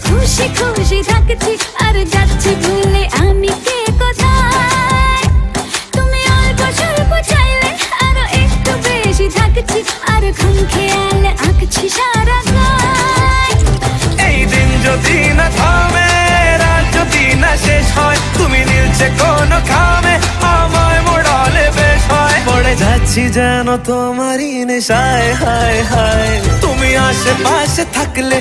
খুশি খুশি থাকছি আর যাচ্ছি ভুলে আমি কে কোথায়। তুমি অল্প স্বল্প চাইলে আরো একটু বেশি থাকছি আর ঘুম খেয়ালে আঁকছি সারা গায়। এই দিন যদি না থামে, রাত যদি না শেষ হয়, তুমি নীলছে কোনো খামে আমায় মোড়ালে বেশ হয়। পড়ে যাচ্ছি যেন তোমারই নেশায়, হায় হায়। তুমি আশেপাশে থাকলে